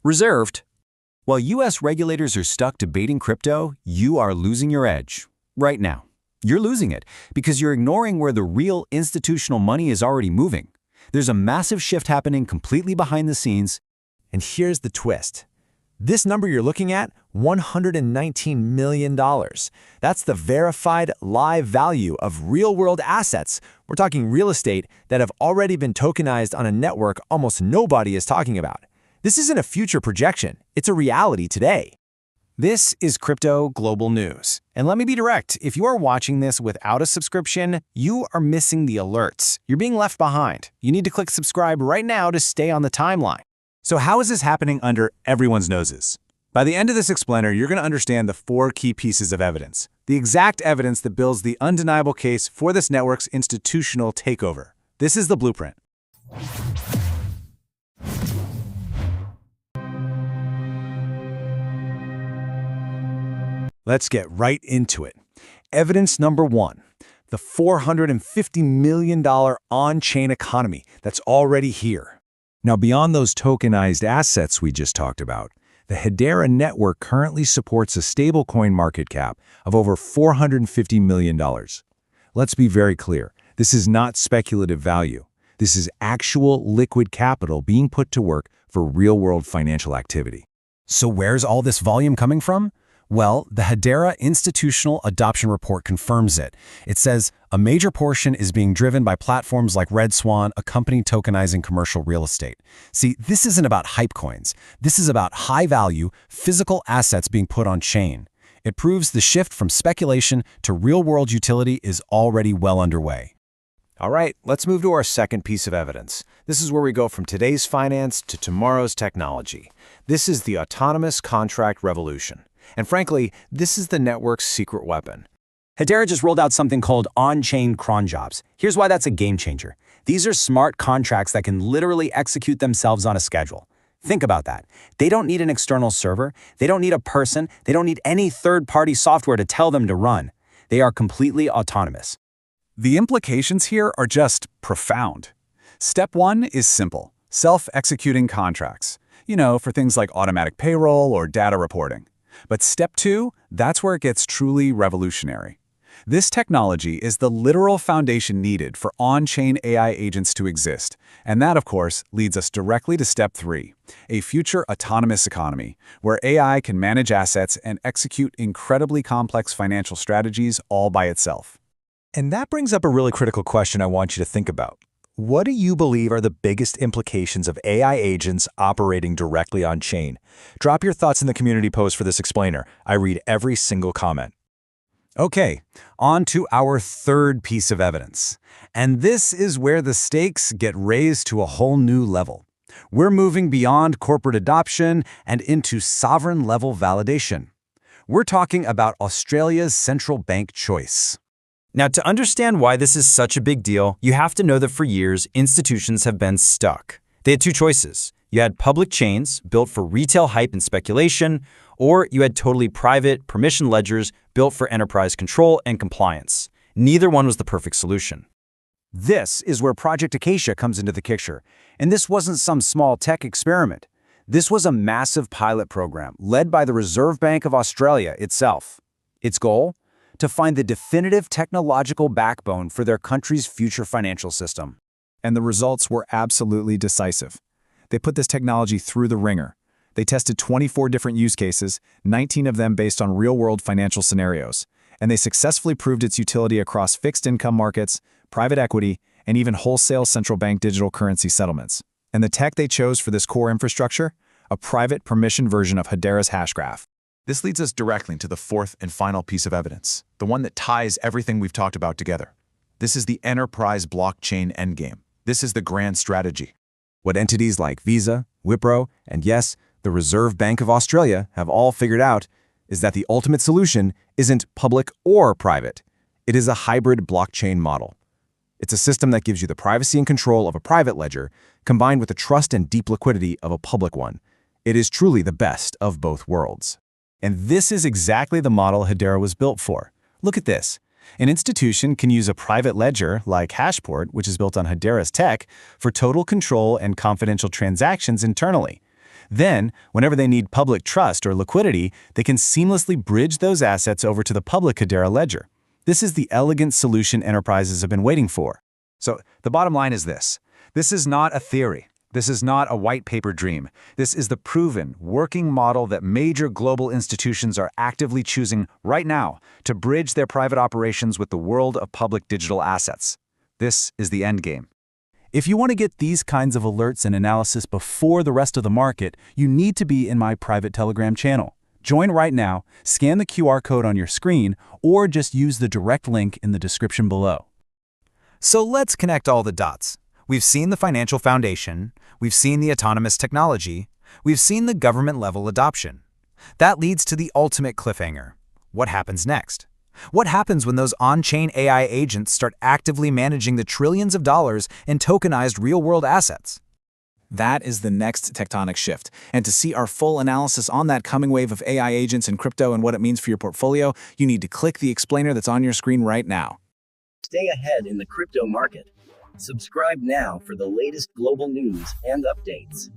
Reserved. While US regulators are stuck debating crypto, you are losing your edge. Right now. You're losing it because you're ignoring where the real institutional money is already moving. There's a massive shift happening completely behind the scenes. And here's the twist. This number you're looking at, $119 million. That's the verified live value of real-world assets. We're talking real estate that have already been tokenized on a network almost nobody is talking about. This isn't a future projection. It's a reality today. This is Crypto Global News. And let me be direct, if you are watching this without a subscription, you are missing the alerts. You're being left behind. You need to click subscribe right now to stay on the timeline. So how is this happening under everyone's noses? By the end of this explainer, you're going to understand the 4 key pieces of evidence, the exact evidence that builds the undeniable case for this network's institutional takeover. This is the blueprint. Let's get right into it. Evidence number 1, the $450 million on-chain economy that's already here. Now, beyond those tokenized assets we just talked about, the Hedera network currently supports a stablecoin market cap of over $450 million. Let's be very clear. This is not speculative value. This is actual liquid capital being put to work for real-world financial activity. So where's all this volume coming from? Well, the Hedera Institutional Adoption Report confirms it. It says a major portion is being driven by platforms like RedSwan, a company tokenizing commercial real estate. See, this isn't about hype coins. This is about high-value, physical assets being put on chain. It proves the shift from speculation to real-world utility is already well underway. All right, let's move to our second piece of evidence. This is where we go from today's finance to tomorrow's technology. This is the autonomous contract revolution. And frankly, this is the network's secret weapon. Hedera just rolled out something called on-chain cron jobs. Here's why that's a game changer. These are smart contracts that can literally execute themselves on a schedule. Think about that. They don't need an external server. They don't need a person. They don't need any third-party software to tell them to run. They are completely autonomous. The implications here are just profound. Step 1 is simple: self-executing contracts. For things like automatic payroll or data reporting. But step 2, that's where it gets truly revolutionary. This technology is the literal foundation needed for on-chain AI agents to exist. And that, of course, leads us directly to step 3, a future autonomous economy, where AI can manage assets and execute incredibly complex financial strategies all by itself. And that brings up a really critical question I want you to think about. What do you believe are the biggest implications of AI agents operating directly on chain? Drop your thoughts in the community post for this explainer. I read every single comment. Okay, on to our third piece of evidence. And this is where the stakes get raised to a whole new level. We're moving beyond corporate adoption and into sovereign-level validation. We're talking about Australia's central bank choice. Now, to understand why this is such a big deal, you have to know that for years, institutions have been stuck. They had 2 choices. You had public chains built for retail hype and speculation, or you had totally private, permission ledgers built for enterprise control and compliance. Neither one was the perfect solution. This is where Project Acacia comes into the picture. And this wasn't some small tech experiment. This was a massive pilot program led by the Reserve Bank of Australia itself. Its goal? To find the definitive technological backbone for their country's future financial system. And the results were absolutely decisive. They put this technology through the ringer. They tested 24 different use cases, 19 of them based on real-world financial scenarios, and they successfully proved its utility across fixed income markets, private equity, and even wholesale central bank digital currency settlements. And the tech they chose for this core infrastructure? A private permission version of Hedera's Hashgraph. This leads us directly to the fourth and final piece of evidence, the one that ties everything we've talked about together. This is the enterprise blockchain endgame. This is the grand strategy. What entities like Visa, Wipro, and yes, the Reserve Bank of Australia have all figured out is that the ultimate solution isn't public or private. It is a hybrid blockchain model. It's a system that gives you the privacy and control of a private ledger combined with the trust and deep liquidity of a public one. It is truly the best of both worlds. And this is exactly the model Hedera was built for. Look at this. An institution can use a private ledger like Hashport, which is built on Hedera's tech, for total control and confidential transactions internally. Then, whenever they need public trust or liquidity, they can seamlessly bridge those assets over to the public Hedera ledger. This is the elegant solution enterprises have been waiting for. So the bottom line is this. This is not a theory. This is not a white paper dream. This is the proven, working model that major global institutions are actively choosing right now to bridge their private operations with the world of public digital assets. This is the endgame. If you want to get these kinds of alerts and analysis before the rest of the market, you need to be in my private Telegram channel. Join right now, scan the QR code on your screen, or just use the direct link in the description below. So let's connect all the dots. We've seen the financial foundation, we've seen the autonomous technology, we've seen the government-level adoption. That leads to the ultimate cliffhanger. What happens next? What happens when those on-chain AI agents start actively managing the trillions of dollars in tokenized real-world assets? That is the next tectonic shift. And to see our full analysis on that coming wave of AI agents in crypto and what it means for your portfolio, you need to click the explainer that's on your screen right now. Stay ahead in the crypto market. Subscribe now for the latest global news and updates.